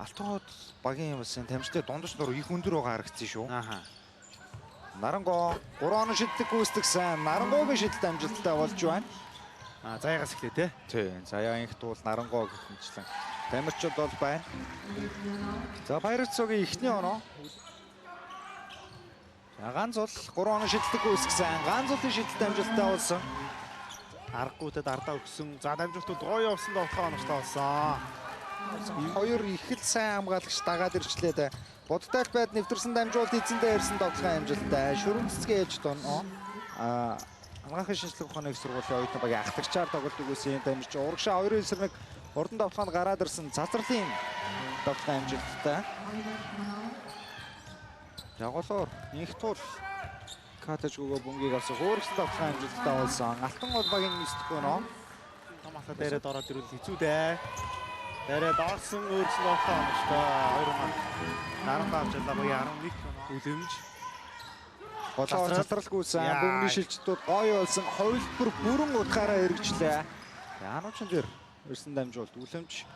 Алтангууд багийн бас тамирчтай дундаж нур их өндөр байгаа харагдсан шүү. Ааха. Нарангоо 3 оноо шиддэг гүйцэтгсэн. Нарангоогийн шидэлт амжилттай болж байна. Заяагаас эхлэе тий. Заяа инх туул Нарангоо гэх мэтчлэн тамирчид бол байна. За Pirates-ийн эхний оноо. За ганц бол 3 оноо шиддэг гүйцэтгсэн. Ганц улын шидэлт амжилттай болсон. Аргагүйтэд ардаа өгсөн. За дамжуултууд гоё явсан тоглохоо оноостой болсон. Хоёр их л сайн хамгаалагч дагаад ирчлээ. Будтай байд нэвтэрсэн дамжуулт эзэндээ ирсэн тоглохын амжилттай. Шүрэн цэцгээ ээж доноо. Ангаахын шинжлэх ухааны их сургуулийн оюутан багийн ахлагчаар тоглолт өгөөсөн дамжиж урагшаа 2-1 урдан давтаханд гараад ирсэн цацралын тоглохын амжилттай. Жаголоор инх туул катаж өгөө бөмбөгийг авсан хуурсан тоглохын амжилттай болсон. Алтан гол багийн нисдэх өнөө. Томааса дээрээ ороод ирвэл хэцүү дээ. Дээрээ доорсон өөрсөн тоглохоо оноостой. Хоёр маань Нарангоо авч ялаа багийн 11 үлэмж. Голоо цацралгүйсэн бөмбөгийн шилжилтүүд гоё болсон. Хувилбар бүрэн утгаараа эргэжлээ. Януучин дээр ирсэн дамжуулт үлэмж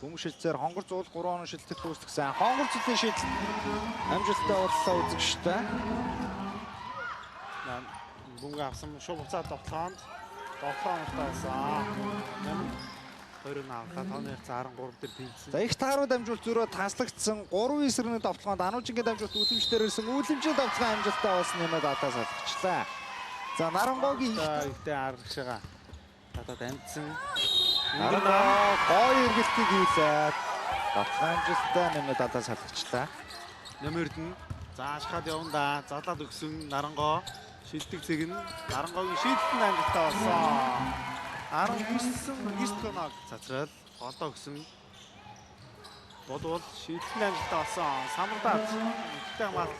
бөмбөг шилжээр хонгор зуул 3 оноо шилдэг гүйцэтгсэн. Хонгор зүйн шилжилт амжилттай боллоо үзэгчтэй. Бөмбөг авсан шууд буцаад тоглохоонд болсон. 2-1 авлаа. Тооны 13 дээр тэнцсэн. За их тааруу дамжуулт зөрөө таслагдсан 3-9-ний тоглохоонд Ануужингийн дамжуулт үлэмжээр ирсэн. Үлэмжийн тоглохын амжилттай болсон нэмээд атаа салгачлаа. За Нарангоогийн ихтэй аргашгаа татаад амжсан. Нарангоо гоё эргэлтийг хийлээ. Тоглохын амжилттай нэмээд атаа салгачлаа. Нэмэрд нь заашхаад явна да. Залаад өгсөн Нарангоо шилдэг цэг нь Нарангоогийн шилдэлт амжилттай болсон. 19 тоног цацрал голоо өгсөн. Бодвол шилдэлт амжилттай болсон. Самардаад ихтэй хамгаалт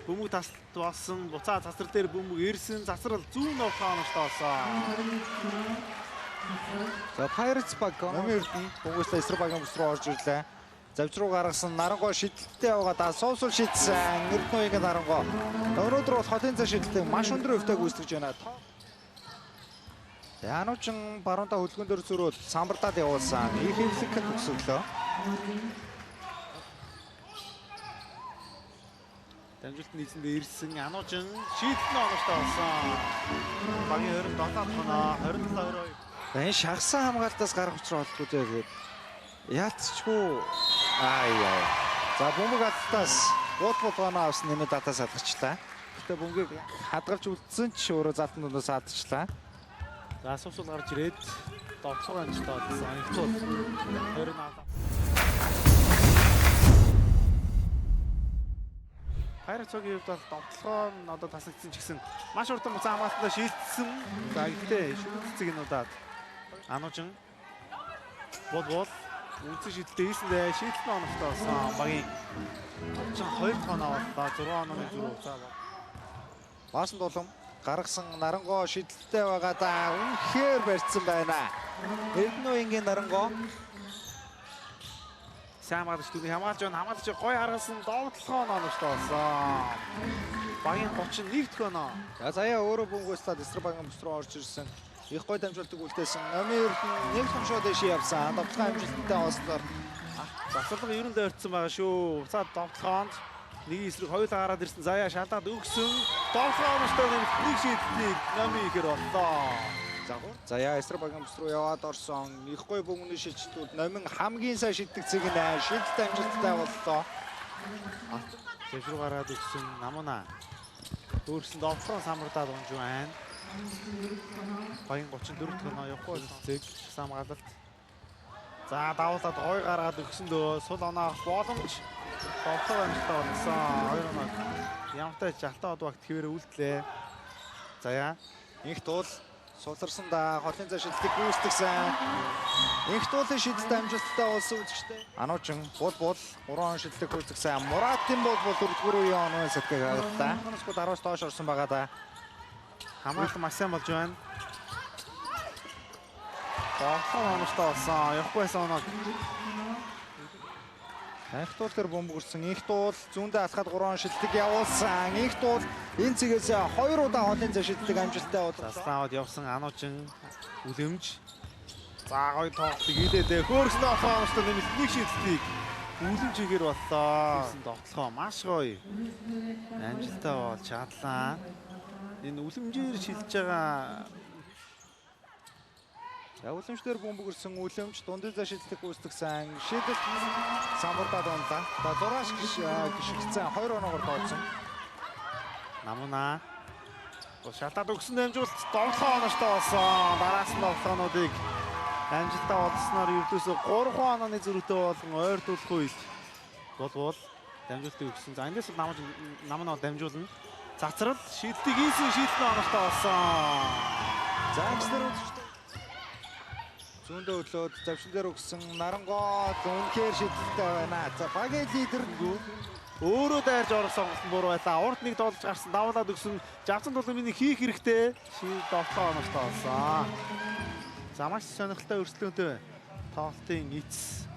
бөмбөг таслт болсон. Буцаа цацрал дээр бөмбөг ирсэн. Цацрал зүүн ногоо оноостой болсон. За Pirates баг номер 1 бөмбөгөөс эсрэг багийн бүс рүү орж ирлээ. Завж руу гаргасан Нарангоо шидэлттэй байгаа суусур шидсэн Эрдэнэгийн Нарангоо. Өнөөдөр бол хотын цаа шидэлтийг маш өндөр өвтэй гүйцэтгэж байна. Януучин баруунтаа хөлгөн дээр зөрөөл самбардаад явуулсан. Их хэвлэг төгсөглөө. Дамжуулт нийцэндээ ирсэн Януучин шийдэлтний оноостой болсон. Багийн 27 тоноо 27-22. Энэ шахсан хамгаалтаас гарах учраа олдгүй тэгээд яалтчгүй За бөмбөг алдтаас боолгоноо авсан нэмээд дата салгачлаа. Гэтэ бөмбөгийг хадгалж үлдсэн ч өөрөө залтан дондоос алдчихлаа. За асуусул гарч ирээд тоглох амжилттай болсон. Их цул 20 Pirates-ийн хувьд бол тоглохоо нь одоо тасагдсан ч гэсэн маш урдан буцаа хамгаалтандаа шилжсэн. За гэхдээ шүрцэг нь удаад Ануужин бол үнцэн шидэлтэй хийсэндээ шийдэлтний оноостой болсон. Багийн 32 тоноо боллоо. 6 онооны зүрх хугацаа бол. Баасан дулам гаргасан Нарангоо шидэлтэй байгаа да. Үнэхээр барьцсан байна. Эрдэнэгийн Нарангоо сайн хамгаалагч түүнийг хамгаалж байна. Хамгаалагч гоё харгасан доотлохоо оноостой болсон. Багийн 31 дэх оноо. За заяа өөрөө бөмбөгөөс таад эсрэг багийн бүс рүү орж ирсэн. Их гой дамжуултыг үлдээсэн. Номер 1 томшоо дэш явсан. Тоглохын амжилттай болсноор засварлага ерөн дээрдсэн байгаа шүү. Буцаад тоглохоонд нэг эсрэг хоёулаа гараад ирсэн. Заяа шалаад өгсөн. Тоглохоо оноостой нэмэлт нэг шийдлийг номи ихэр боллоо. Заяа эсрэг багийн бүс рүү яваад орсон. Их гой бөмбөгийн шилжилтүүд номин хамгийн сайн шиддэг цэг нэ. Шидэлт амжилттай боллоо. Зэвш рүү гараад өгсөн Намуна. Өөрсөн тоглохоо самардаад унж байна. Багийн 34 тоноо явахгүй цэг самгаалалт. За давуулаад гой гаргаад өгсөндөө сул оноо авах боломж тоглох амжилттай болсон. 2 оноо ямтай жалтаа од багт хэвээр үлдлээ. Заяа инх туул суларсан да хотын цаа шидэлтийг гүйцэтгсэн. Инх туулын шидэлт амжилттай болсон үзэгчтэй. Ануучин бол 3 он шидэлтийг гүйцэтгсэн. Муратын бол 4-р үеийн оноо сэтгэг авлаа. Хоносгод 10-аас доош орсон байгаа да. Хамгаалалт маш сайн болж байна. Тоглох оноостой болсон. Явахгүй байсан оноо. Инх туул дээр бөмбөгөрсөн. Инх туул зүүндээ алхаад 3 он шидэлтийг явуулсан. Инх туул энэ цэгээс 2 удаа хотын цаа шидэлтийг амжилттай боллоо. Заслаад явсан Ануужин үлэмж. За гоё тоглолтыг хийлээ. Хөөрсөн оноостой нэмэлт нэг шидэлтийг Үлэн чигээр боллоо. Тоглохоо маш гоё. Амжилттай бол чадлаа. Энэ үлэмжээр шилжиж байгаа Уламж дээр бөмбөгөрсөн үлэмж дундын за шилдэг гүйцэтгсэн шилдэг самбардаа дунлаа. За 6 гიშгцэн 2 оноогоор тооцсон. Намуна шалтаад өгсөн дамжуулалт тоглохоо оноотой болсон. Дараас нь тоглохоонуудыг амжилттай олсноор ердөөсөө 3 онооны зөрүүтэй болгон ойртуулах үед болвол дамжуулалтыг өгсөн. За эндээс намуна дамжуулна. Цацрал шилдэг ийсэн шилдэн оноотой болсон. За ажлаар үзэгчтэй зүүндээ өглөөд завшин дээр өгсөн нарангоо үнэхээр шилдэлтэй байна. За багийн лидер Өөрөө дайрж орох сонголт буруу байлаа. Урд нэг доолж гарсан давуулаад өгсөн. Жавцан тулмын хийх хэрэгтэй. Тоглохоо оноотой болсон. За маш сонирхолтой өрсөлдөөнтэй тоглолтын эц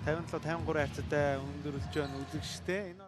57-53 хайцаатай өндөр үлж байгаа үзэгчтэй. Энэ